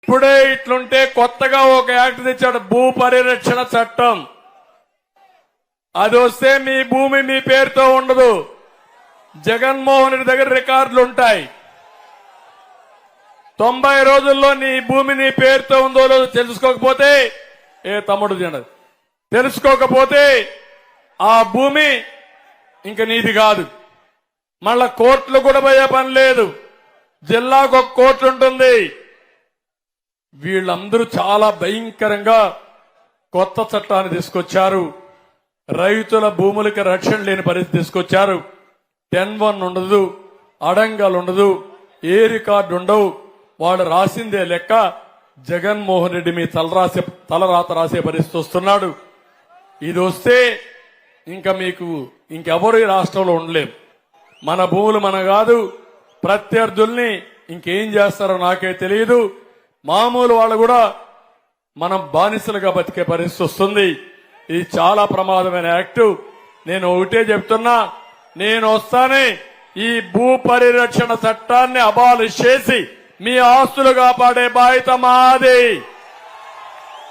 ఇప్పుడే ఇట్లుంటే కొత్తగా ఒక యాక్ట్ తెచ్చాడు, భూ పరిరక్షణ చట్టం. అది వస్తే మీ భూమి మీ పేరుతో ఉండదు, జగన్మోహన్ రెడ్డి దగ్గర రికార్డులు ఉంటాయి. 90 రోజుల్లో నీ భూమి నీ పేరుతో ఉందో లేదో తెలుసుకోకపోతే, తమ్ముడు తెలుసుకోకపోతే ఆ భూమి ఇంక నీది కాదు. మళ్ళా కోర్టులు కూడా పోయే పని లేదు, జిల్లాకు ఒక కోర్టు ఉంటుంది. వీళ్ళందరూ చాలా భయంకరంగా కొత్త చట్టాన్ని తీసుకొచ్చారు. రైతుల భూములకి రక్షణ లేని పరిస్థితి తీసుకొచ్చారు. 10-1 ఉండదు, అడంగాలు ఉండదు, ఏ రికార్డు ఉండవు. వాడు రాసిందే లెక్క. జగన్మోహన్ రెడ్డి మీ తలరాత రాసే పరిస్థితి వస్తున్నాడు. ఇది వస్తే ఇంకా మీకు ఇంకెవరు ఈ రాష్ట్రంలో ఉండలేం. మన భూములు మన కాదు, ప్రత్యర్థుల్ని ఇంకేం చేస్తారో నాకే తెలియదు. మామూలు వాళ్ళు కూడా మనం బానిసలుగా బతికే పరిస్థితి వస్తుంది. ఇది చాలా ప్రమాదమైన యాక్టు. నేను ఒకటే చెప్తున్నా, నేను వస్తానే ఈ భూ పరిరక్షణ చట్టాన్ని అబాలిష్ చేసి మీ ఆస్తులు కాపాడే బాధ్యత మాది.